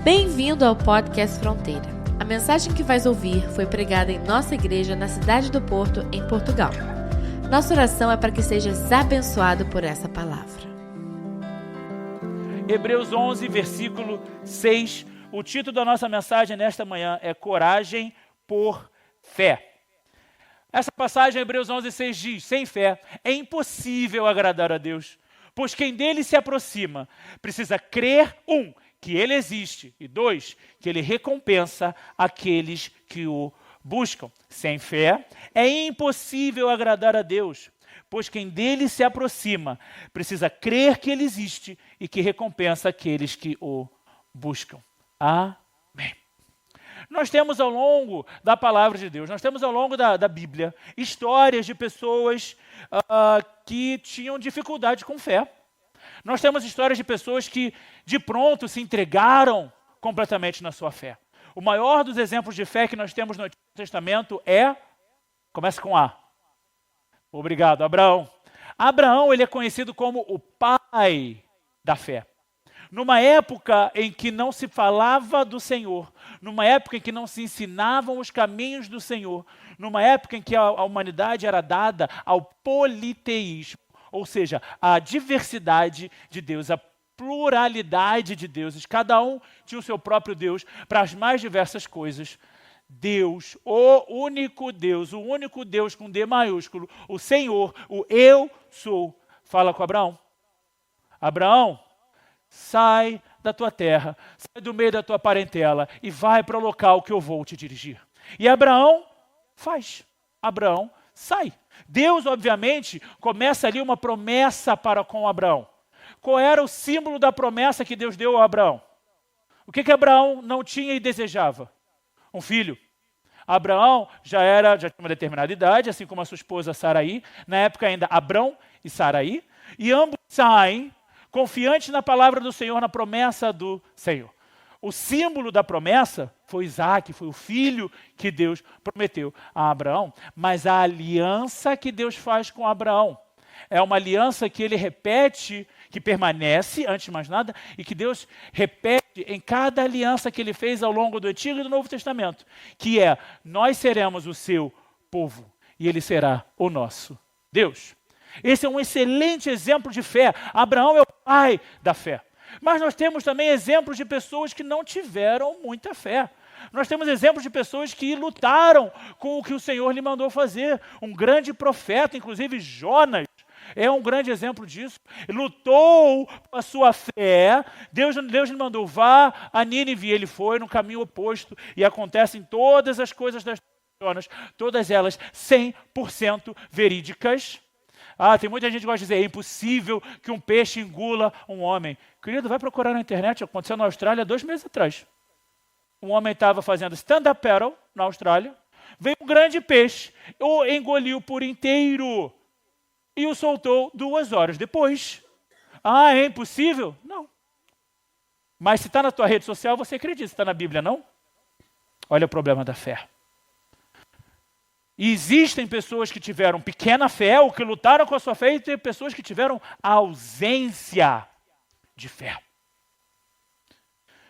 Bem-vindo ao Podcast Fronteira. A mensagem que vais ouvir foi pregada em nossa igreja na cidade do Porto, em Portugal. Nossa oração é para que sejas abençoado por essa palavra. Hebreus 11, versículo 6. O título da nossa mensagem nesta manhã é Coragem por Fé. Essa passagem, Hebreus 11, 6 diz: sem fé é impossível agradar a Deus, pois quem dele se aproxima precisa crer, que ele existe, e 2, que ele recompensa aqueles que o buscam. Sem fé é impossível agradar a Deus, pois quem dele se aproxima precisa crer que ele existe e que recompensa aqueles que o buscam. Amém. Nós temos ao longo da palavra de Deus, nós temos ao longo da Bíblia, histórias de pessoas que tinham dificuldade com fé. Nós temos histórias de pessoas que, de pronto, se entregaram completamente na sua fé. O maior dos exemplos de fé que nós temos no Antigo Testamento começa com A. Obrigado, Abraão. Abraão, ele é conhecido como o pai da fé. Numa época em que não se falava do Senhor, numa época em que não se ensinavam os caminhos do Senhor, numa época em que a humanidade era dada ao politeísmo, ou seja, a diversidade de Deus, a pluralidade de deuses, cada um tinha o seu próprio Deus para as mais diversas coisas. Deus, o único Deus com D maiúsculo, o Senhor, o Eu Sou, fala com Abraão. Abraão, sai da tua terra, sai do meio da tua parentela e vai para o local que eu vou te dirigir. E Abraão faz. Abraão sai. Deus, obviamente, começa ali uma promessa para com Abraão. Qual era o símbolo da promessa que Deus deu a Abraão? O que Abraão não tinha e desejava? Um filho. Abraão já tinha uma determinada idade, assim como a sua esposa Saraí, na época ainda Abrão e Saraí, e ambos saem confiantes na palavra do Senhor, na promessa do Senhor. O símbolo da promessa foi Isaac, foi o filho que Deus prometeu a Abraão. Mas a aliança que Deus faz com Abraão é uma aliança que ele repete, que permanece, antes de mais nada, e que Deus repete em cada aliança que ele fez ao longo do Antigo e do Novo Testamento, que é: nós seremos o seu povo e ele será o nosso Deus. Esse é um excelente exemplo de fé. Abraão é o pai da fé. Mas nós temos também exemplos de pessoas que não tiveram muita fé. Nós temos exemplos de pessoas que lutaram com o que o Senhor lhe mandou fazer. Um grande profeta, inclusive Jonas, é um grande exemplo disso. Lutou com a sua fé. Deus lhe mandou: vá a Nínive. Ele foi no caminho oposto. E acontecem todas as coisas das Jonas, todas elas 100% verídicas. Tem muita gente que gosta de dizer: é impossível que um peixe engula um homem. Querido, vai procurar na internet. Aconteceu na Austrália 2 meses atrás. Um homem estava fazendo stand-up paddle na Austrália. Veio um grande peixe, o engoliu por inteiro e o soltou 2 horas depois. É impossível? Não. Mas se está na tua rede social, você acredita. Se está na Bíblia, não? Olha o problema da fé. E existem pessoas que tiveram pequena fé, ou que lutaram com a sua fé, e tem pessoas que tiveram ausência de fé.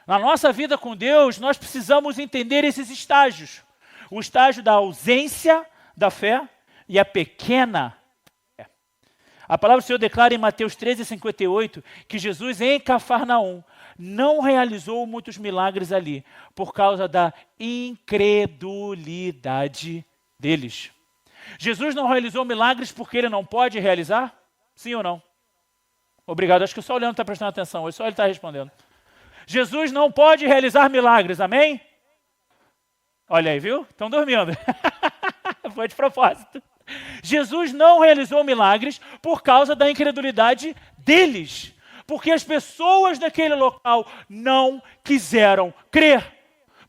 Na nossa vida com Deus, nós precisamos entender esses estágios. O estágio da ausência da fé e a pequena fé. A palavra do Senhor declara em Mateus 13:58 que Jesus, em Cafarnaum, não realizou muitos milagres ali por causa da incredulidade deles. Jesus não realizou milagres porque ele não pode realizar? Sim ou não? Obrigado, acho que só o Leandro está prestando atenção, só ele está respondendo. Jesus não pode realizar milagres, amém? Olha aí, viu? Estão dormindo. Foi de propósito. Jesus não realizou milagres por causa da incredulidade deles, porque as pessoas daquele local não quiseram crer.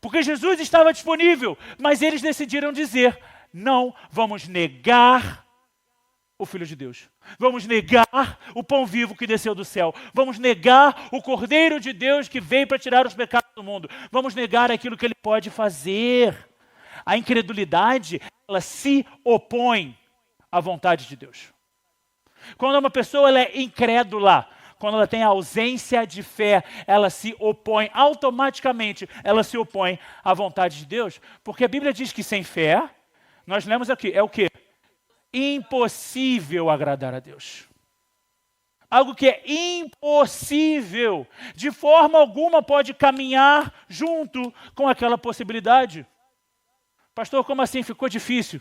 Porque Jesus estava disponível, mas eles decidiram dizer: não vamos negar o Filho de Deus. Vamos negar o pão vivo que desceu do céu. Vamos negar o Cordeiro de Deus que veio para tirar os pecados do mundo. Vamos negar aquilo que ele pode fazer. A incredulidade, ela se opõe à vontade de Deus. Quando uma pessoa ela é incrédula, quando ela tem ausência de fé, ela se opõe, automaticamente ela se opõe à vontade de Deus, porque a Bíblia diz que sem fé, nós lemos aqui, é o quê? Impossível agradar a Deus. Algo que é impossível, de forma alguma pode caminhar junto com aquela possibilidade. Pastor, como assim? Ficou difícil.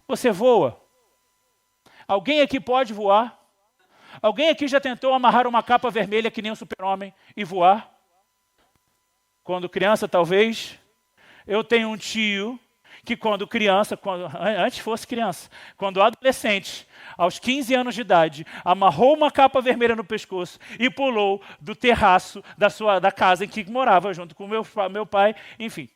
Você voa. Alguém aqui pode voar? Alguém aqui já tentou amarrar uma capa vermelha que nem um super-homem e voar? Quando criança, talvez. Eu tenho um tio que antes fosse criança, quando adolescente, aos 15 anos de idade, amarrou uma capa vermelha no pescoço e pulou do terraço da casa em que morava, junto com meu pai, enfim.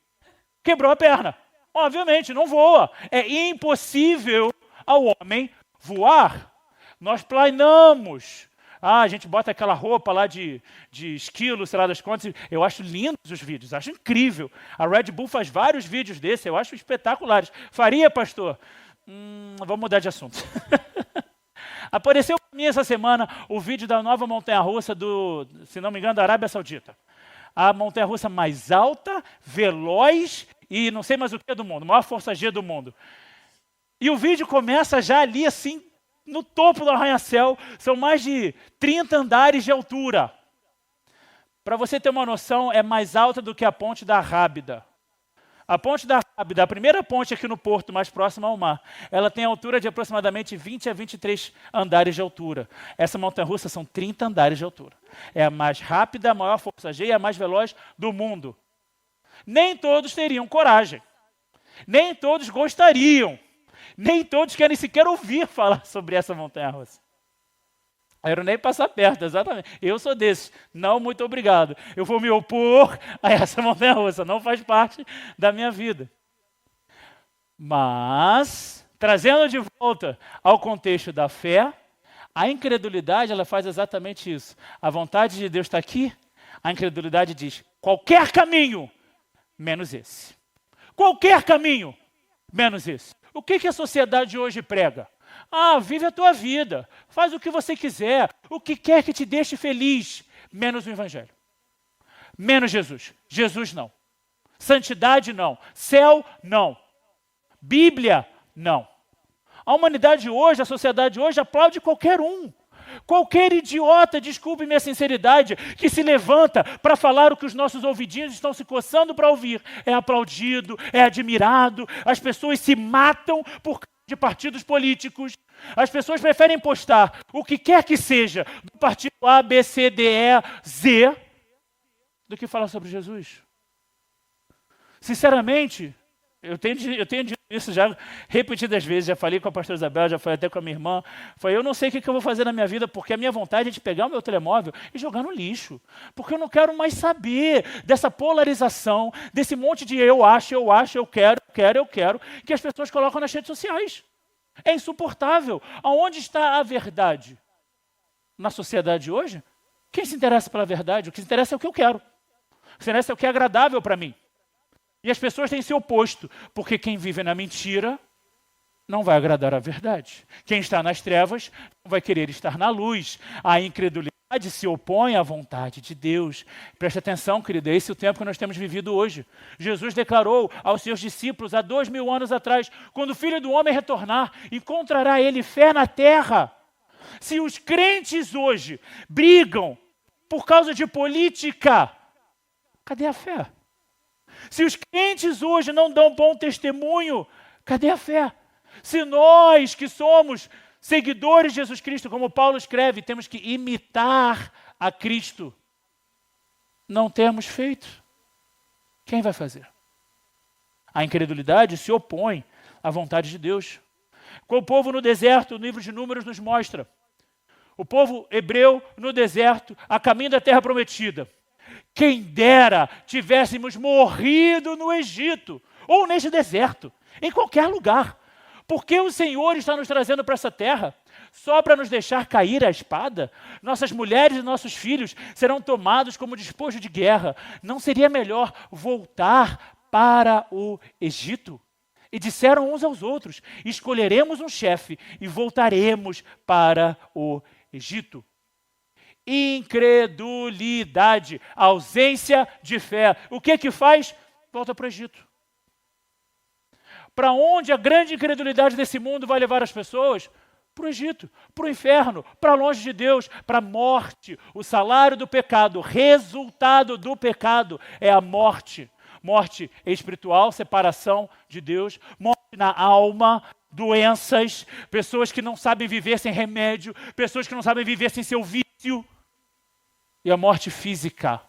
Quebrou a perna. Obviamente, não voa. É impossível ao homem voar. Nós planamos. A gente bota aquela roupa lá de esquilo, sei lá das contas. Eu acho lindos os vídeos, acho incrível. A Red Bull faz vários vídeos desses, eu acho espetaculares. Faria, pastor? Vamos mudar de assunto. Apareceu para mim essa semana o vídeo da nova montanha-russa se não me engano, da Arábia Saudita. A montanha-russa mais alta, veloz e não sei mais o que do mundo, maior força G do mundo. E o vídeo começa já ali assim, no topo do arranha-céu, são mais de 30 andares de altura. Para você ter uma noção, é mais alta do que a ponte da Rábida. A ponte da Rábida, a primeira ponte aqui no porto, mais próxima ao mar, ela tem altura de aproximadamente 20 a 23 andares de altura. Essa montanha-russa são 30 andares de altura. É a mais rápida, a maior força G e a mais veloz do mundo. Nem todos teriam coragem. Nem todos gostariam. Nem todos querem sequer ouvir falar sobre essa montanha-russa. Eu quero nem passar perto, exatamente. Eu sou desses. Não, muito obrigado. Eu vou me opor a essa montanha-russa. Não faz parte da minha vida. Mas, trazendo de volta ao contexto da fé, a incredulidade, ela faz exatamente isso. A vontade de Deus está aqui, a incredulidade diz, qualquer caminho, menos esse. Qualquer caminho, menos esse. O que a sociedade hoje prega? Vive a tua vida, faz o que você quiser, o que quer que te deixe feliz, menos o Evangelho. Menos Jesus. Jesus não. Santidade não. Céu não. Bíblia não. A humanidade hoje, a sociedade hoje aplaude qualquer um. Qualquer idiota, desculpe minha sinceridade, que se levanta para falar o que os nossos ouvidinhos estão se coçando para ouvir, é aplaudido, é admirado, as pessoas se matam por causa de partidos políticos, as pessoas preferem postar o que quer que seja do partido A, B, C, D, E, Z, do que falar sobre Jesus. Sinceramente, eu tenho dito isso já repetidas vezes, já falei com a pastora Isabel, já falei até com a minha irmã. Falei, eu não sei o que eu vou fazer na minha vida, porque a minha vontade é de pegar o meu telemóvel e jogar no lixo. Porque eu não quero mais saber dessa polarização, desse monte de eu acho, eu quero, que as pessoas colocam nas redes sociais. É insuportável. Aonde está a verdade? Na sociedade hoje, quem se interessa pela verdade? O que se interessa é o que eu quero. O que se interessa é o que é agradável para mim. E as pessoas têm se oposto, porque quem vive na mentira não vai agradar a verdade. Quem está nas trevas não vai querer estar na luz. A incredulidade se opõe à vontade de Deus. Preste atenção, querido, é esse o tempo que nós temos vivido hoje. Jesus declarou aos seus discípulos há 2000 anos atrás, quando o Filho do Homem retornar, encontrará ele fé na terra. Se os crentes hoje brigam por causa de política, cadê a fé? Se os crentes hoje não dão bom testemunho, cadê a fé? Se nós que somos seguidores de Jesus Cristo, como Paulo escreve, temos que imitar a Cristo, não temos feito, quem vai fazer? A incredulidade se opõe à vontade de Deus. Com o povo no deserto, o livro de Números nos mostra. O povo hebreu no deserto, a caminho da terra prometida. Quem dera tivéssemos morrido no Egito, ou neste deserto, em qualquer lugar. Porque o Senhor está nos trazendo para essa terra só para nos deixar cair a espada? Nossas mulheres e nossos filhos serão tomados como despojo de guerra. Não seria melhor voltar para o Egito? E disseram uns aos outros, escolheremos um chefe e voltaremos para o Egito. Incredulidade, ausência de fé. O que faz? Volta para o Egito. Para onde a grande incredulidade desse mundo vai levar as pessoas? Para o Egito, para o inferno, para longe de Deus, para a morte. O salário do pecado, resultado do pecado é a morte. Morte espiritual, separação de Deus, morte na alma, doenças, pessoas que não sabem viver sem remédio, pessoas que não sabem viver sem seu vício. E a morte física.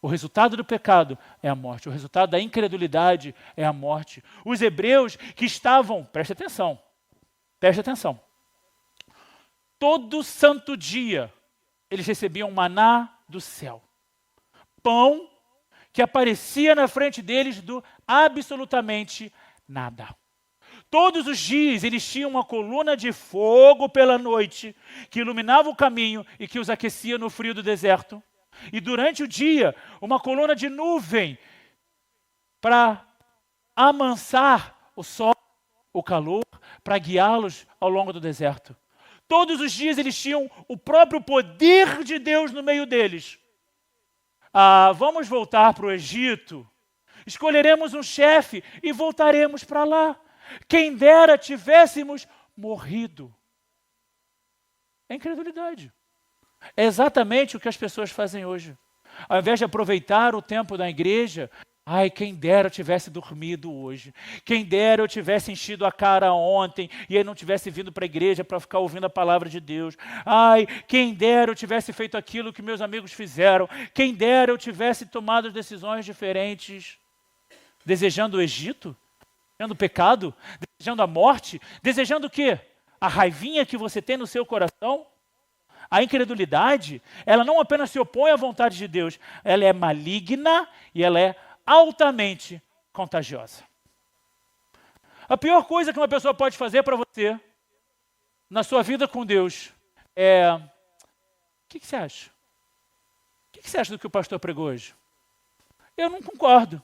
O resultado do pecado é a morte. O resultado da incredulidade é a morte. Os hebreus que estavam, preste atenção, todo santo dia eles recebiam maná do céu. Pão que aparecia na frente deles do absolutamente nada. Todos os dias eles tinham uma coluna de fogo pela noite que iluminava o caminho e que os aquecia no frio do deserto. E durante o dia, uma coluna de nuvem para amansar o sol, o calor, para guiá-los ao longo do deserto. Todos os dias eles tinham o próprio poder de Deus no meio deles. Vamos voltar para o Egito, escolheremos um chefe e voltaremos para lá. Quem dera tivéssemos morrido. É incredulidade. É exatamente o que as pessoas fazem hoje. Ao invés de aproveitar o tempo da igreja, quem dera eu tivesse dormido hoje. Quem dera eu tivesse enchido a cara ontem e eu não tivesse vindo para a igreja para ficar ouvindo a palavra de Deus. Quem dera eu tivesse feito aquilo que meus amigos fizeram. Quem dera eu tivesse tomado decisões diferentes. Desejando o Egito? Desejando o pecado? Desejando a morte? Desejando o quê? A raivinha que você tem no seu coração? A incredulidade, ela não apenas se opõe à vontade de Deus, ela é maligna e ela é altamente contagiosa. A pior coisa que uma pessoa pode fazer para você, na sua vida com Deus, é... O que você acha? O que você acha do que o pastor pregou hoje? Eu não concordo.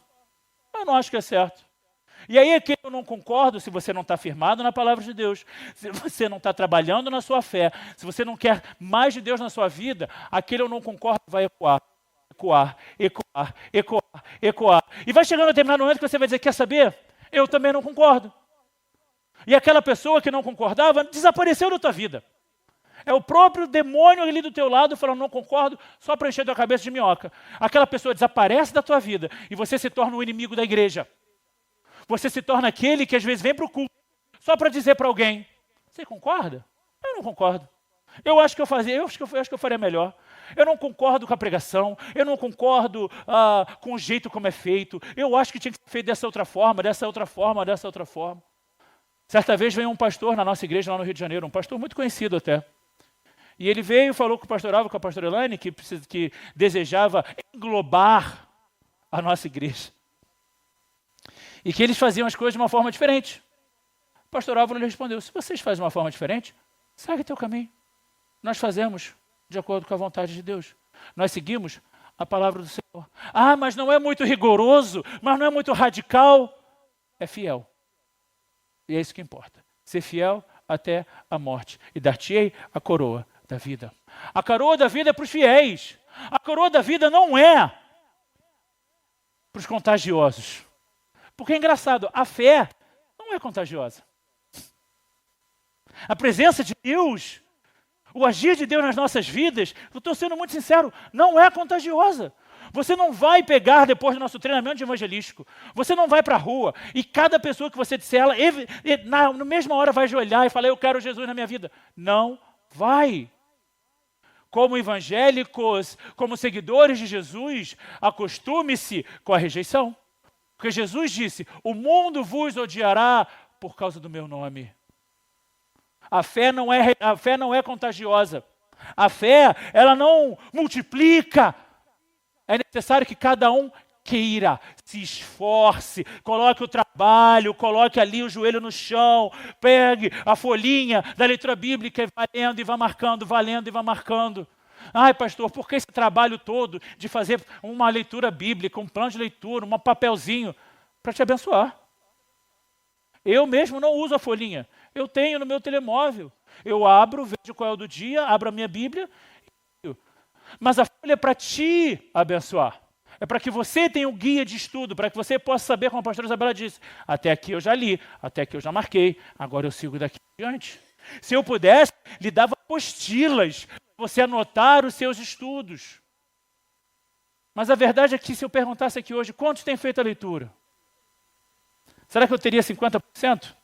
Eu não acho que é certo. E aí é que eu não concordo se você não está firmado na palavra de Deus, se você não está trabalhando na sua fé, se você não quer mais de Deus na sua vida, aquele eu não concordo vai ecoar. E vai chegando a determinado momento que você vai dizer, quer saber? Eu também não concordo. E aquela pessoa que não concordava desapareceu da tua vida. É o próprio demônio ali do teu lado falando, não concordo, só para encher tua cabeça de minhoca. Aquela pessoa desaparece da tua vida e você se torna o inimigo da igreja. Você se torna aquele que às vezes vem para o culto só para dizer para alguém, você concorda? Eu não concordo. Eu acho que eu faria melhor. Eu não concordo com a pregação, eu não concordo com o jeito como é feito. Eu acho que tinha que ser feito dessa outra forma. Certa vez veio um pastor na nossa igreja lá no Rio de Janeiro, um pastor muito conhecido até. E ele veio e falou que o pastorava com a pastora Elaine, que desejava englobar a nossa igreja. E que eles faziam as coisas de uma forma diferente. O pastor Álvaro lhe respondeu, se vocês fazem de uma forma diferente, segue teu caminho. Nós fazemos de acordo com a vontade de Deus. Nós seguimos a palavra do Senhor. Mas não é muito rigoroso, mas não é muito radical. É fiel. E é isso que importa. Ser fiel até a morte. E dar-te-ei a coroa da vida. A coroa da vida é para os fiéis. A coroa da vida não é para os contagiosos. Porque é engraçado, a fé não é contagiosa. A presença de Deus, o agir de Deus nas nossas vidas, eu estou sendo muito sincero, não é contagiosa. Você não vai pegar depois do nosso treinamento evangelístico, você não vai para a rua e cada pessoa que você disser, na mesma hora vai ajoelhar e falar, eu quero Jesus na minha vida. Não vai. Como evangélicos, como seguidores de Jesus, acostume-se com a rejeição. Porque Jesus disse, o mundo vos odiará por causa do meu nome. A fé não é contagiosa. A fé, ela não multiplica. É necessário que cada um queira, se esforce, coloque o trabalho, coloque ali o joelho no chão, pegue a folhinha da leitura bíblica e vai lendo e vai marcando, vai lendo e vai marcando. Pastor, por que esse trabalho todo de fazer uma leitura bíblica, um plano de leitura, um papelzinho, para te abençoar? Eu mesmo não uso a folhinha, eu tenho no meu telemóvel. Eu abro, vejo qual é o do dia, abro a minha Bíblia, Mas a folha é para te abençoar. É para que você tenha um guia de estudo, para que você possa saber, como a pastora Isabela disse, até aqui eu já li, até aqui eu já marquei, agora eu sigo daqui em diante. Se eu pudesse, lhe dava apostilas para você anotar os seus estudos. Mas a verdade é que se eu perguntasse aqui hoje, quantos têm feito a leitura? Será que eu teria 50%?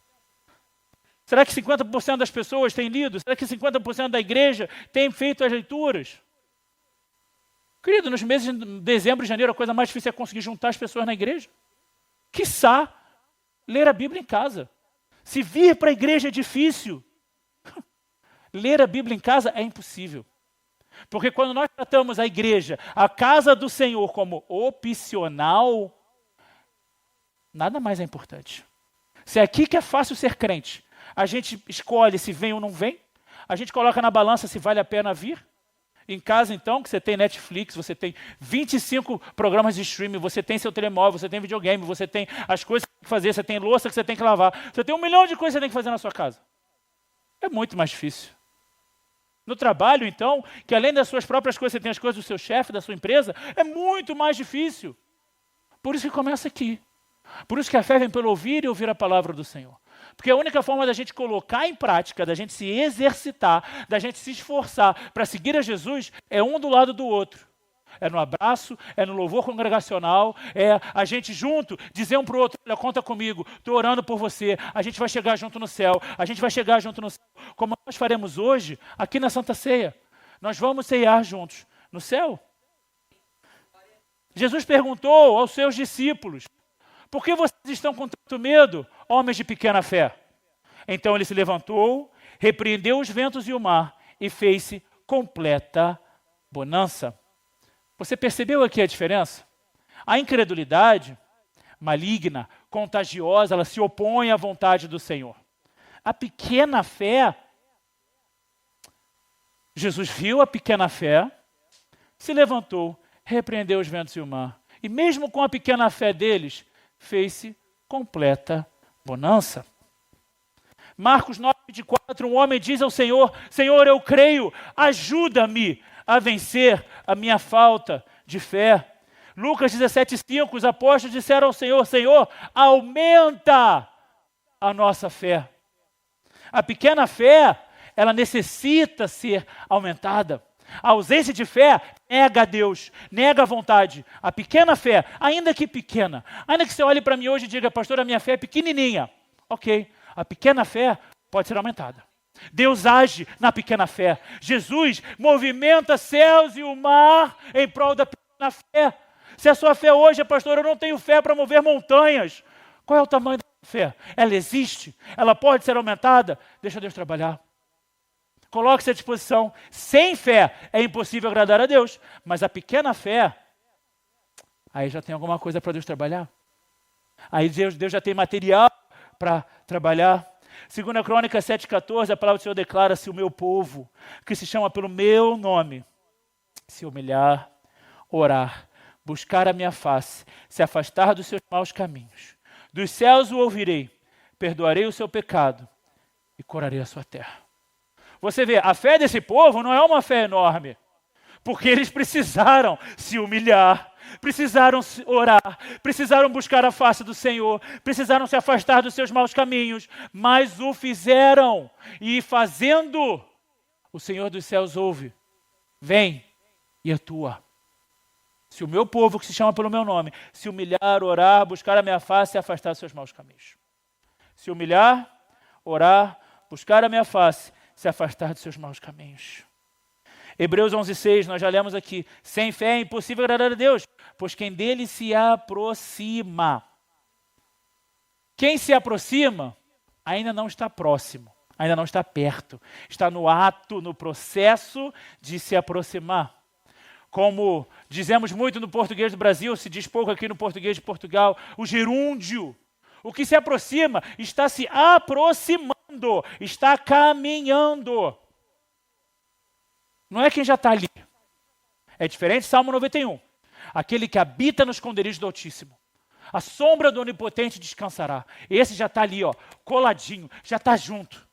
Será que 50% das pessoas têm lido? Será que 50% da igreja tem feito as leituras? Querido, nos meses de dezembro e janeiro, a coisa mais difícil é conseguir juntar as pessoas na igreja. Quiçá, ler a Bíblia em casa. Se vir para a igreja é difícil, ler a Bíblia em casa é impossível. Porque quando nós tratamos a igreja, a casa do Senhor, como opcional, nada mais é importante. Se é aqui que é fácil ser crente, a gente escolhe se vem ou não vem, a gente coloca na balança se vale a pena vir. Em casa, então, que você tem Netflix, você tem 25 programas de streaming, você tem seu telemóvel, você tem videogame, você tem as coisas que tem que fazer, você tem louça que você tem que lavar, você tem 1 milhão de coisas que você tem que fazer na sua casa. É muito mais difícil. No trabalho, então, que além das suas próprias coisas, você tem as coisas do seu chefe, da sua empresa, é muito mais difícil. Por isso que começa aqui. Por isso que a fé vem pelo ouvir e ouvir a palavra do Senhor. Porque a única forma da gente colocar em prática, da gente se exercitar, da gente se esforçar para seguir a Jesus, é um do lado do outro. É no abraço, é no louvor congregacional, é a gente junto dizer um para o outro, olha, conta comigo, estou orando por você, a gente vai chegar junto no céu, a gente vai chegar junto no céu. Como nós faremos hoje, aqui na Santa Ceia. Nós vamos ceiar juntos no céu. Jesus perguntou aos seus discípulos, por que vocês estão com tanto medo, homens de pequena fé? Então ele se levantou, repreendeu os ventos e o mar e fez-se completa bonança. Você percebeu aqui a diferença? A incredulidade maligna, contagiosa, ela se opõe à vontade do Senhor. A pequena fé, Jesus viu a pequena fé, se levantou, repreendeu os ventos e o mar. E mesmo com a pequena fé deles, fez-se completa bonança. Marcos 9:24, um homem diz ao Senhor, Senhor, eu creio, ajuda-me a vencer a minha falta de fé. Lucas 17:5, os apóstolos disseram ao Senhor, Senhor, aumenta a nossa fé. A pequena fé, ela necessita ser aumentada. A ausência de fé nega a Deus, nega a vontade. A pequena fé, ainda que pequena, ainda que você olhe para mim hoje e diga, pastor, a minha fé é pequenininha. Ok, a pequena fé pode ser aumentada. Deus age na pequena fé. Jesus movimenta céus e o mar em prol da pequena fé. Se a sua fé hoje é, pastor, eu não tenho fé para mover montanhas. Qual é o tamanho da fé? Ela existe? Ela pode ser aumentada? Deixa Deus trabalhar. Coloque-se à disposição. Sem fé é impossível agradar a Deus. Mas a pequena fé, aí já tem alguma coisa para Deus trabalhar. Aí Deus já tem material para trabalhar. 2 Crônicas 7:14, a palavra do Senhor declara, se o meu povo, que se chama pelo meu nome, se humilhar, orar, buscar a minha face, se afastar dos seus maus caminhos, dos céus o ouvirei, perdoarei o seu pecado e curarei a sua terra. Você vê, a fé desse povo não é uma fé enorme, porque eles precisaram se humilhar, precisaram orar, precisaram buscar a face do Senhor, precisaram se afastar dos seus maus caminhos, mas o fizeram, e fazendo, o Senhor dos céus ouve, vem e atua. Se o meu povo, que se chama pelo meu nome, se humilhar, orar, buscar a minha face e afastar dos seus maus caminhos. Se humilhar, orar, buscar a minha face, se afastar dos seus maus caminhos. Hebreus 11:6, nós já lemos aqui, sem fé é impossível agradar a Deus, pois quem dele se aproxima. Quem se aproxima ainda não está próximo, ainda não está perto, está no ato, no processo de se aproximar. Como dizemos muito no português do Brasil, se diz pouco aqui no português de Portugal, o gerúndio. O que se aproxima está se aproximando, está caminhando. Não é quem já está ali. É diferente, Salmo 91. Aquele que habita no esconderijo do Altíssimo. A sombra do Onipotente descansará. Esse já está ali, ó, coladinho, já está junto.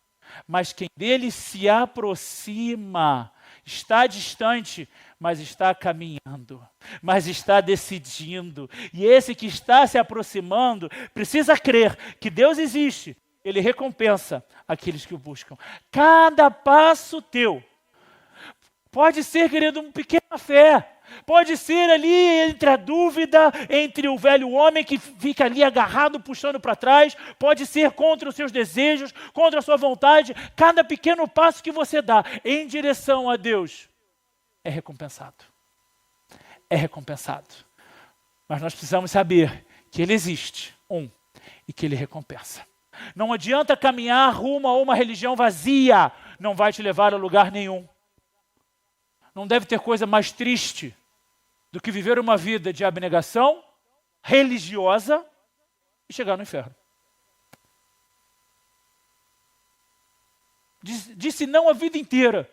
Mas quem dele se aproxima, está distante, mas está caminhando, mas está decidindo. E esse que está se aproximando precisa crer que Deus existe. Ele recompensa aqueles que o buscam. Cada passo teu pode ser, querido, uma pequena fé. Pode ser ali entre a dúvida, entre o velho homem que fica ali agarrado, puxando para trás. Pode ser contra os seus desejos, contra a sua vontade. Cada pequeno passo que você dá em direção a Deus é recompensado. É recompensado. Mas nós precisamos saber que Ele existe, e que Ele recompensa. Não adianta caminhar rumo a uma religião vazia. Não vai te levar a lugar nenhum. Não deve ter coisa mais triste do que viver uma vida de abnegação religiosa e chegar no inferno. Disse não a vida inteira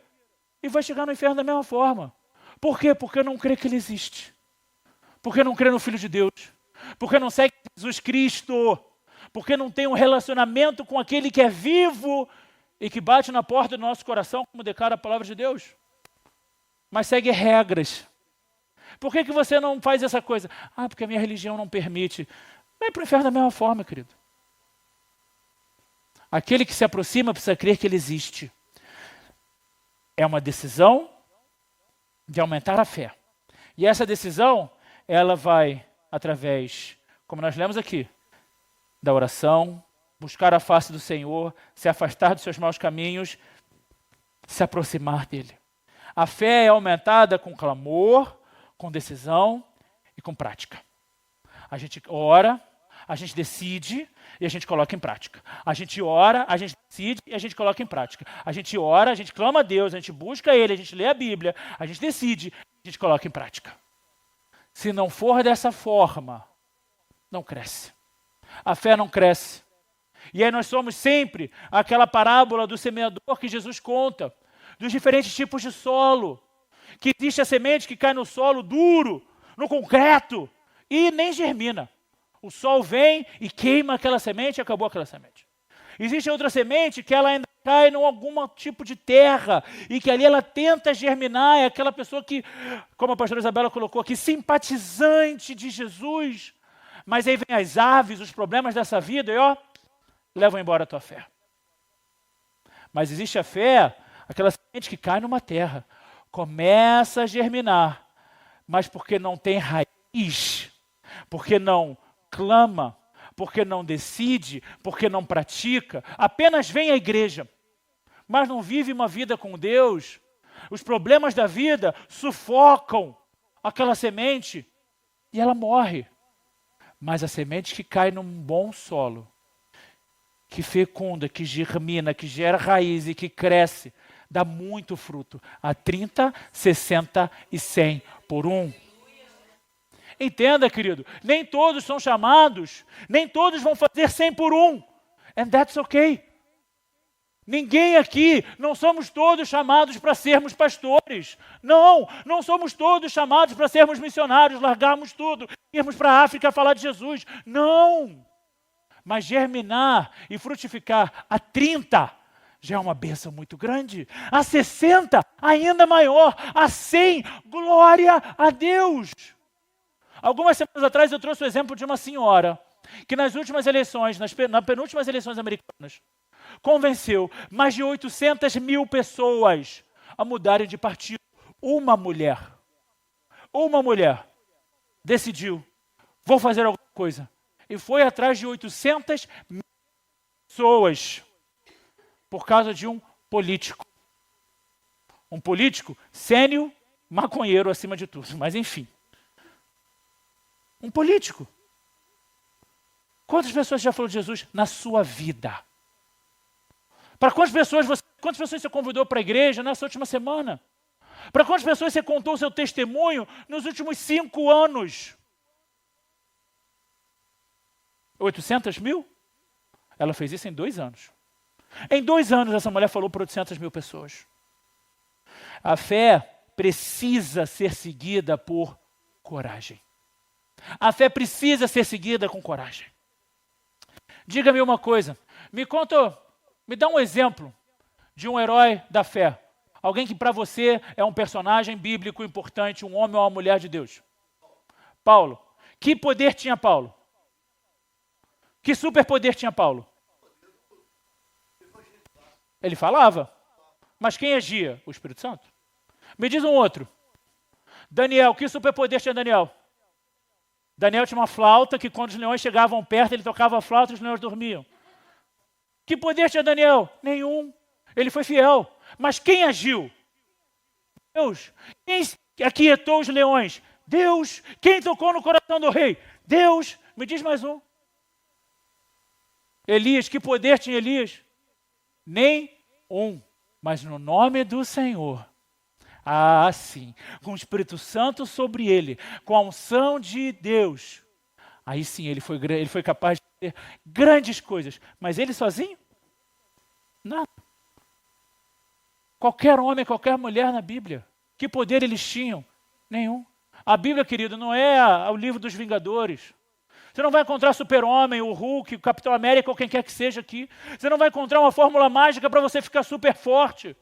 e vai chegar no inferno da mesma forma. Por quê? Porque não crê que Ele existe. Porque não crê no Filho de Deus. Porque não segue Jesus Cristo. Porque não tem um relacionamento com aquele que é vivo e que bate na porta do nosso coração, como declara a palavra de Deus. Mas segue regras. Por que você não faz essa coisa? Porque a minha religião não permite. Vai para o inferno da mesma forma, querido. Aquele que se aproxima precisa crer que Ele existe. É uma decisão de aumentar a fé. E essa decisão, ela vai através, como nós lemos aqui, da oração, buscar a face do Senhor, se afastar dos seus maus caminhos, se aproximar dEle. A fé é aumentada com clamor, com decisão e com prática. A gente ora, a gente decide e a gente coloca em prática. A gente ora, a gente decide e a gente coloca em prática. A gente ora, a gente clama a Deus, a gente busca Ele, a gente lê a Bíblia, a gente decide, a gente coloca em prática. Se não for dessa forma, não cresce. A fé não cresce. E aí nós somos sempre aquela parábola do semeador que Jesus conta, dos diferentes tipos de solo, que existe a semente que cai no solo duro, no concreto, e nem germina. O sol vem e queima aquela semente e acabou aquela semente. Existe outra semente que ela ainda cai em algum tipo de terra e que ali ela tenta germinar, é aquela pessoa que, como a pastora Isabela colocou aqui, simpatizante de Jesus, mas aí vem as aves, os problemas dessa vida e levam embora a tua fé. Mas existe a fé, aquela semente que cai numa terra, começa a germinar, mas porque não tem raiz, porque não clama, porque não decide, porque não pratica, apenas vem à igreja, mas não vive uma vida com Deus, os problemas da vida sufocam aquela semente e ela morre. Mas a semente que cai num bom solo, que fecunda, que germina, que gera raiz e que cresce, dá muito fruto, a 30, 60 e 100 por um. Entenda, querido, nem todos são chamados, nem todos vão fazer 100 por um. And that's okay. Ninguém aqui, não somos todos chamados para sermos pastores. Não somos todos chamados para sermos missionários, largarmos tudo, irmos para a África falar de Jesus. Não! Mas germinar e frutificar a 30 já é uma bênção muito grande. A 60, ainda maior. A 100, glória a Deus. Algumas semanas atrás eu trouxe o exemplo de uma senhora que nas últimas eleições, nas penúltimas eleições americanas, convenceu mais de 800 mil pessoas a mudarem de partido. Uma mulher decidiu, vou fazer alguma coisa. E foi atrás de 800 mil pessoas por causa de um político. Um político sênior, maconheiro acima de tudo, mas enfim. Um político. Quantas pessoas já falou de Jesus na sua vida? Para quantas pessoas você convidou para a igreja nessa última semana? Para quantas pessoas você contou o seu testemunho nos últimos 5 anos? 800 mil? Ela fez isso em 2 anos. Em 2 anos essa mulher falou para 800 mil pessoas. A fé precisa ser seguida por coragem. A fé precisa ser seguida com coragem. Diga-me uma coisa, me dá um exemplo de um herói da fé. Alguém que para você é um personagem bíblico importante, um homem ou uma mulher de Deus. Paulo. Que poder tinha Paulo? Que superpoder tinha Paulo? Ele falava. Mas quem agia? O Espírito Santo. Me diz um outro. Daniel. Que superpoder tinha Daniel? Daniel tinha uma flauta que quando os leões chegavam perto, ele tocava a flauta e os leões dormiam. Que poder tinha Daniel? Nenhum. Ele foi fiel. Mas quem agiu? Deus. Quem aquietou os leões? Deus. Quem tocou no coração do rei? Deus. Me diz mais um. Elias. Que poder tinha Elias? Nenhum. Mas no nome do Senhor. Ah, sim. Com o Espírito Santo sobre ele. Com a unção de Deus. Aí sim, ele foi capaz de fazer grandes coisas. Mas ele sozinho? Nada. Qualquer homem, qualquer mulher na Bíblia. Que poder eles tinham? Nenhum. A Bíblia, querido, não é o livro dos Vingadores. Você não vai encontrar Super-Homem, o Hulk, o Capitão América ou quem quer que seja aqui. Você não vai encontrar uma fórmula mágica para você ficar super forte.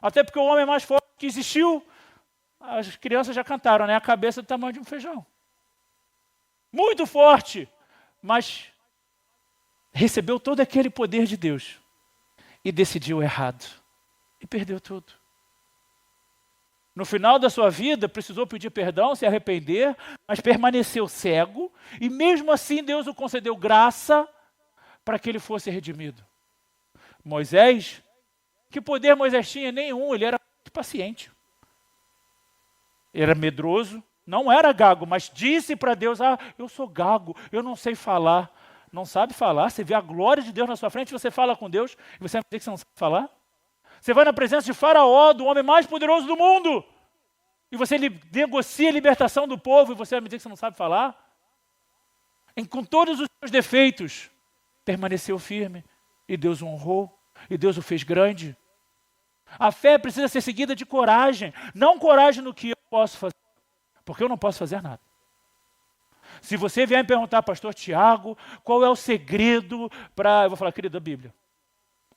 Até porque o homem mais forte que existiu, as crianças já cantaram, né? A cabeça do tamanho de um feijão. Muito forte, mas recebeu todo aquele poder de Deus e decidiu errado. E perdeu tudo. No final da sua vida, precisou pedir perdão, se arrepender, mas permaneceu cego, e mesmo assim Deus o concedeu graça para que ele fosse redimido. Moisés, que poder Moisés tinha? Nenhum, ele era paciente. Era medroso, não era gago, mas disse para Deus, eu sou gago, eu não sei falar. Não sabe falar, você vê a glória de Deus na sua frente, você fala com Deus, e você vai dizer que você não sabe falar? Você vai na presença de Faraó, do homem mais poderoso do mundo, e você negocia a libertação do povo, e você vai me dizer que você não sabe falar? Com todos os seus defeitos, permaneceu firme, e Deus o honrou, e Deus o fez grande. A fé precisa ser seguida de coragem, não coragem no que eu posso fazer, porque eu não posso fazer nada. Se você vier me perguntar, pastor Tiago, qual é o segredo para... Eu vou falar, querido, a Bíblia.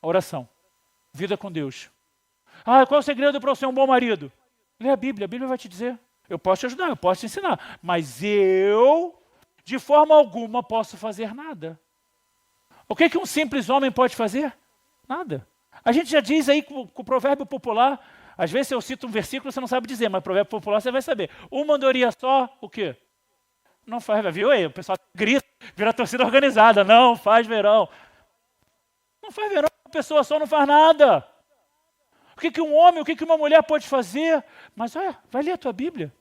Oração. Vida com Deus. Qual é o segredo para eu ser um bom marido? Lê a Bíblia vai te dizer. Eu posso te ajudar, eu posso te ensinar. Mas eu, de forma alguma, posso fazer nada. O que um simples homem pode fazer? Nada. A gente já diz aí com o provérbio popular, às vezes eu cito um versículo você não sabe dizer, mas o provérbio popular você vai saber. Uma andorinha só, o quê? Não faz, viu aí? O pessoal grita, vira torcida organizada. Não faz verão. Não faz verão, uma pessoa só não faz nada. O que um homem, o que uma mulher pode fazer? Mas olha, vai ler a tua Bíblia.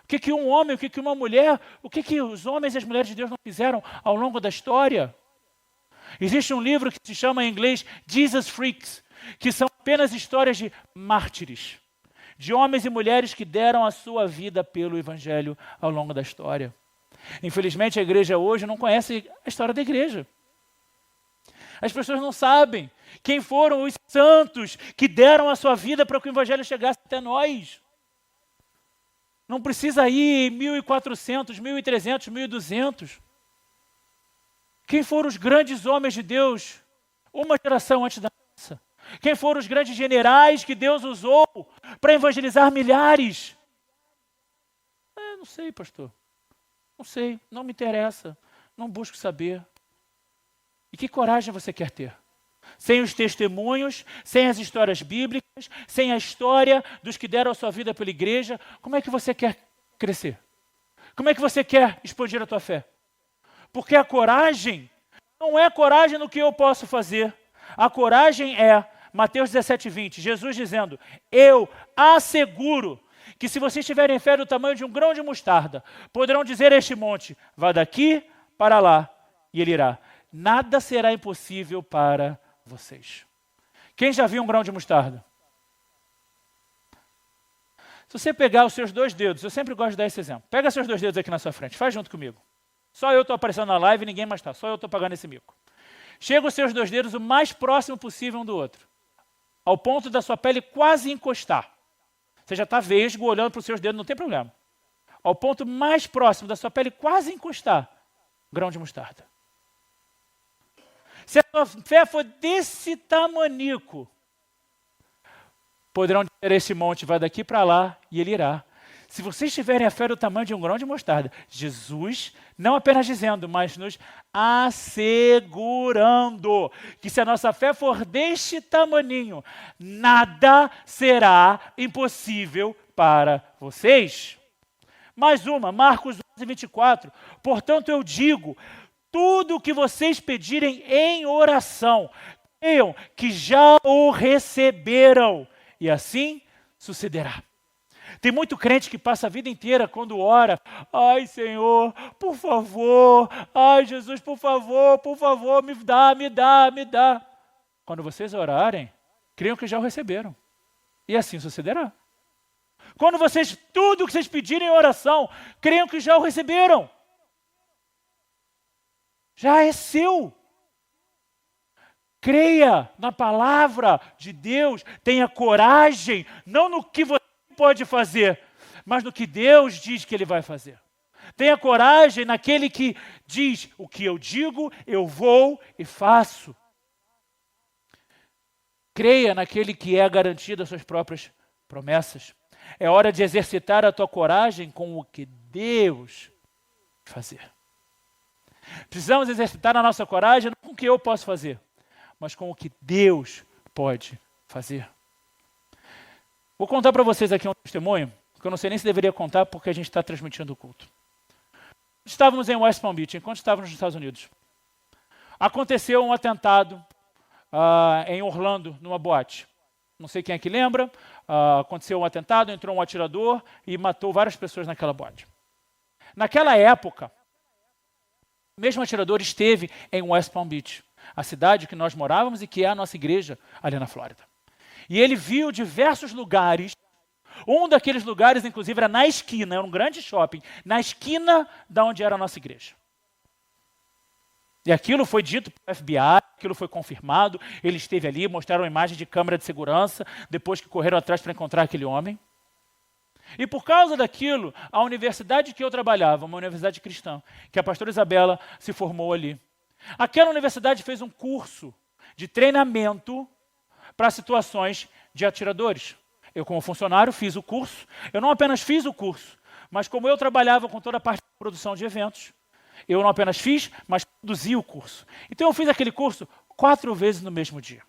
O que um homem, o que uma mulher, o que os homens e as mulheres de Deus não fizeram ao longo da história? Existe um livro que se chama em inglês Jesus Freaks, que são apenas histórias de mártires, de homens e mulheres que deram a sua vida pelo Evangelho ao longo da história. Infelizmente, a igreja hoje não conhece a história da igreja. As pessoas não sabem quem foram os santos que deram a sua vida para que o Evangelho chegasse até nós. Não precisa ir em 1400, 1300, 1200. Quem foram os grandes homens de Deus uma geração antes da nossa? Quem foram os grandes generais que Deus usou para evangelizar milhares? Não sei, pastor. Não sei, não me interessa, não busco saber. E que coragem você quer ter? Sem os testemunhos, sem as histórias bíblicas, sem a história dos que deram a sua vida pela igreja, como é que você quer crescer? Como é que você quer expandir a tua fé? Porque a coragem não é coragem no que eu posso fazer. A coragem é, Mateus 17:20, Jesus dizendo, eu asseguro que se vocês tiverem fé do tamanho de um grão de mostarda, poderão dizer a este monte, vá daqui para lá, e ele irá. Nada será impossível para vocês. Quem já viu um grão de mostarda? Se você pegar os seus dois dedos, eu sempre gosto de dar esse exemplo. Pega seus dois dedos aqui na sua frente, faz junto comigo. Só eu estou aparecendo na live e ninguém mais está, só eu estou pagando esse mico. Chega os seus dois dedos o mais próximo possível um do outro, ao ponto da sua pele quase encostar. Você já está vesgo, olhando para os seus dedos, não tem problema. Ao ponto mais próximo da sua pele quase encostar, grão de mostarda. Se a sua fé for desse tamanico, poderão dizer a esse monte, vai daqui para lá, e ele irá. Se vocês tiverem a fé do tamanho de um grão de mostarda, Jesus, não apenas dizendo, mas nos assegurando que se a nossa fé for deste tamaninho, nada será impossível para vocês. Mais uma, Marcos 11:24. Portanto, eu digo, tudo o que vocês pedirem em oração, creiam que já o receberam, e assim sucederá. Tem muito crente que passa a vida inteira quando ora, ai Senhor, por favor, ai Jesus, por favor, me dá. Quando vocês orarem, creiam que já o receberam, e assim sucederá. Quando vocês, tudo o que vocês pedirem em oração, creiam que já o receberam. Já é seu. Creia na palavra de Deus, tenha coragem, não no que você pode fazer, mas no que Deus diz que Ele vai fazer. Tenha coragem naquele que diz, o que eu digo, eu vou e faço. Creia naquele que é a garantia das suas próprias promessas. É hora de exercitar a tua coragem com o que Deus vai fazer. Precisamos exercitar a nossa coragem não com o que eu posso fazer, mas com o que Deus pode fazer. Vou contar para vocês aqui um testemunho, que eu não sei nem se deveria contar porque a gente está transmitindo o culto. Estávamos em West Palm Beach, enquanto estávamos nos Estados Unidos. Aconteceu um atentado em Orlando, numa boate. Não sei quem é que lembra, aconteceu um atentado, entrou um atirador e matou várias pessoas naquela boate. Naquela época, o mesmo atirador esteve em West Palm Beach, a cidade que nós morávamos e que é a nossa igreja ali na Flórida. E ele viu diversos lugares, um daqueles lugares, inclusive, era na esquina, era um grande shopping, na esquina da onde era a nossa igreja. E aquilo foi dito para o FBI, aquilo foi confirmado, ele esteve ali, mostraram uma imagem de câmera de segurança, depois que correram atrás para encontrar aquele homem. E por causa daquilo, a universidade que eu trabalhava, uma universidade cristã, que a pastora Isabela se formou ali, aquela universidade fez um curso de treinamento para situações de atiradores. Eu, como funcionário, fiz o curso. Eu não apenas fiz o curso, mas como eu trabalhava com toda a parte de produção de eventos, eu não apenas fiz, mas produzi o curso. Então eu fiz aquele curso 4 vezes no mesmo dia.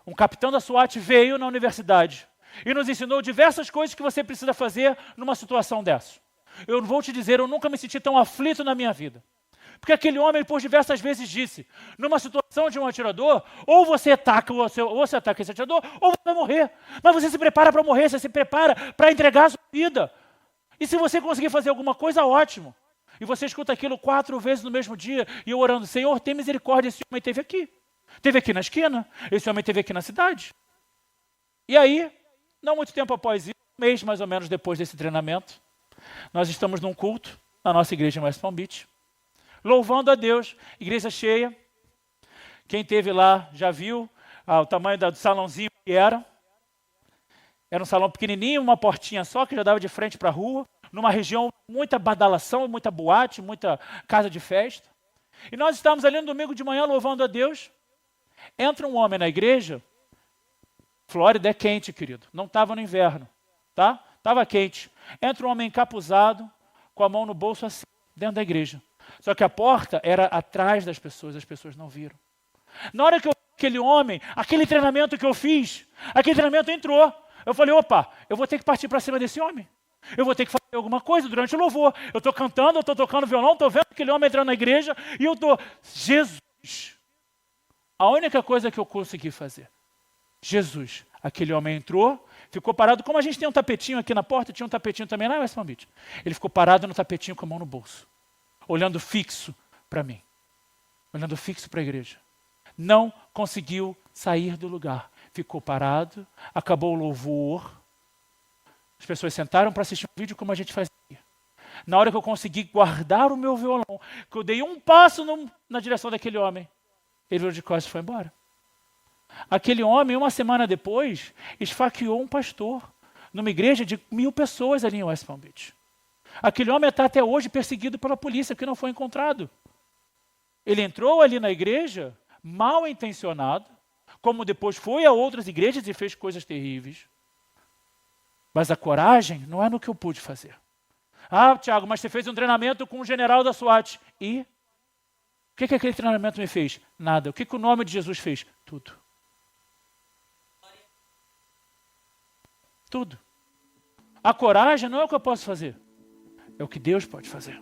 Um capitão da SWAT veio na universidade e nos ensinou diversas coisas que você precisa fazer numa situação dessa. Eu vou te dizer, eu nunca me senti tão aflito na minha vida. Porque aquele homem, por diversas vezes, disse, numa situação de um atirador, ou você ataca esse atirador, ou você vai morrer. Mas você se prepara para morrer, você se prepara para entregar a sua vida. E se você conseguir fazer alguma coisa, ótimo. E você escuta aquilo 4 vezes no mesmo dia, e eu orando, Senhor, tem misericórdia, esse homem esteve aqui. Esteve aqui na esquina, esse homem esteve aqui na cidade. E aí, não muito tempo após isso, um mês mais ou menos depois desse treinamento, nós estamos num culto, na nossa igreja em West Palm Beach, louvando a Deus, igreja cheia. Quem esteve lá já viu o tamanho do salãozinho que era. Era um salão pequenininho, uma portinha só, que já dava de frente para a rua, numa região muita badalação, muita boate, muita casa de festa. E nós estávamos ali no domingo de manhã louvando a Deus. Entra um homem na igreja. Flórida é quente, querido. Não estava no inverno, tá? Estava quente. Entra um homem encapuzado, com a mão no bolso assim, dentro da igreja. Só que a porta era atrás das pessoas, as pessoas não viram. Na hora que eu vi aquele homem, aquele treinamento que eu fiz, aquele treinamento entrou. Eu falei, opa, eu vou ter que partir para cima desse homem. Eu vou ter que fazer alguma coisa durante o louvor. Eu estou cantando, eu estou tocando violão, estou vendo aquele homem entrando na igreja e eu estou, Jesus. A única coisa que eu consegui fazer, Jesus, aquele homem entrou, ficou parado, como a gente tem um tapetinho aqui na porta, tinha um tapetinho também lá em West Palm Beach. Ele ficou parado no tapetinho com a mão no bolso, olhando fixo para mim, olhando fixo para a igreja. Não conseguiu sair do lugar. Ficou parado, acabou o louvor. As pessoas sentaram para assistir um vídeo como a gente fazia. Na hora que eu consegui guardar o meu violão, que eu dei um passo na direção daquele homem, ele virou de costas e foi embora. Aquele homem, uma semana depois, esfaqueou um pastor numa igreja de 1.000 pessoas ali em West Palm Beach. Aquele homem está até hoje perseguido pela polícia, que não foi encontrado. Ele entrou ali na igreja, mal intencionado, como depois foi a outras igrejas e fez coisas terríveis. Mas a coragem não é no que eu pude fazer. Ah, Tiago, mas você fez um treinamento com um general da SWAT. E? O que aquele treinamento me fez? Nada. O que o nome de Jesus fez? Tudo. Tudo. A coragem não é o que eu posso fazer. É o que Deus pode fazer.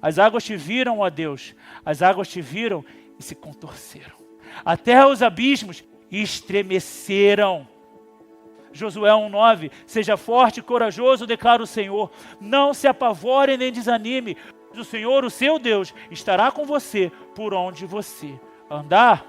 As águas te viram, ó Deus. As águas te viram e se contorceram. Até os abismos estremeceram. Josué 1:9, seja forte e corajoso, declara o Senhor. Não se apavore nem desanime. O Senhor, o seu Deus, estará com você por onde você andar.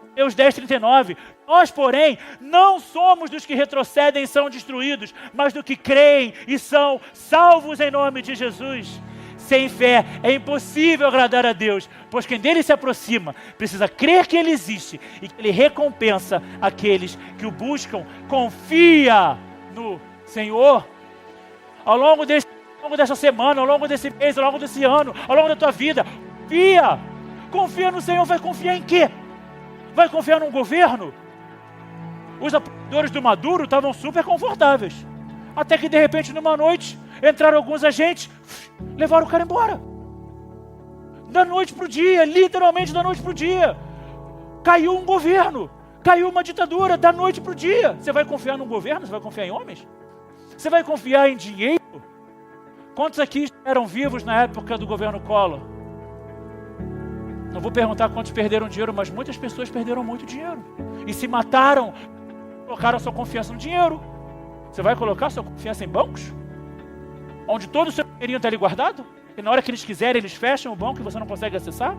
Mateus 10:39, nós, porém, não somos dos que retrocedem e são destruídos, mas do que creem e são salvos em nome de Jesus. Sem fé é impossível agradar a Deus, pois quem dele se aproxima precisa crer que ele existe e que ele recompensa aqueles que o buscam. Confia no Senhor. Ao longo dessa semana, ao longo desse mês, ao longo desse ano, ao longo da tua vida, confia no Senhor. Vai confiar em quê? Vai confiar num governo? Os apoiadores do Maduro estavam super confortáveis, até que de repente numa noite entraram alguns agentes, levaram o cara embora. Da noite para o dia, literalmente da noite para o dia. Caiu um governo, caiu uma ditadura da noite para o dia. Você vai confiar num governo? Você vai confiar em homens? Você vai confiar em dinheiro? Quantos aqui eram vivos na época do governo Collor? Não vou perguntar quantos perderam dinheiro, mas muitas pessoas perderam muito dinheiro. E se mataram, colocaram sua confiança no dinheiro. Você vai colocar sua confiança em bancos? Onde todo o seu dinheirinho está ali guardado? E na hora que eles quiserem, eles fecham o banco e você não consegue acessar?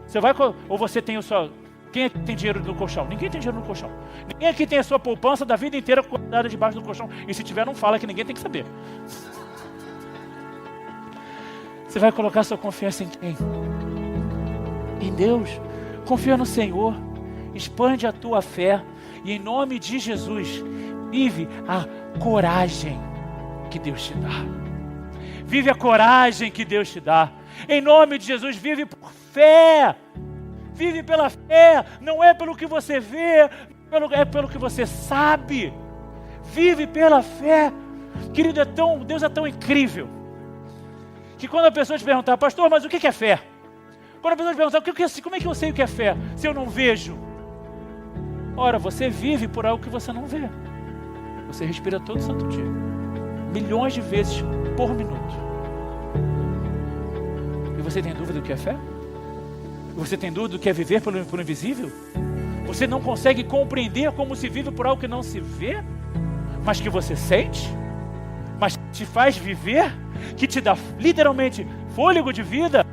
Você vai, ou você tem o seu... Quem aqui tem dinheiro no colchão? Ninguém tem dinheiro no colchão. Ninguém aqui tem a sua poupança da vida inteira guardada debaixo do colchão. E se tiver, não fala, que ninguém tem que saber. Você vai colocar sua confiança em quem? Em Deus. Confia no Senhor. Expande a tua fé. E em nome de Jesus, vive a coragem que Deus te dá. Vive a coragem que Deus te dá. Em nome de Jesus, vive por fé. Vive pela fé. Não é pelo que você vê, é pelo que você sabe. Vive pela fé. Querido, Deus é tão incrível, que quando a pessoa te perguntar, pastor, mas o que é fé? Quando a pessoa te perguntar, como é que eu sei o que é fé, se eu não vejo? Ora, você vive por algo que você não vê. Você respira todo santo dia, milhões de vezes por minuto. E você tem dúvida do que é fé? Você tem dúvida do que é viver pelo invisível? Você não consegue compreender como se vive por algo que não se vê, mas que você sente, mas que te faz viver, que te dá literalmente fôlego de vida?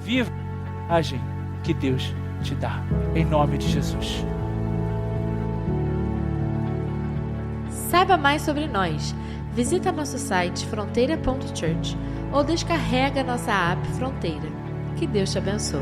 Viva a coragem que Deus te dá, em nome de Jesus. Saiba mais sobre nós. Visita nosso site fronteira.church ou descarrega nossa app Fronteira. Que Deus te abençoe.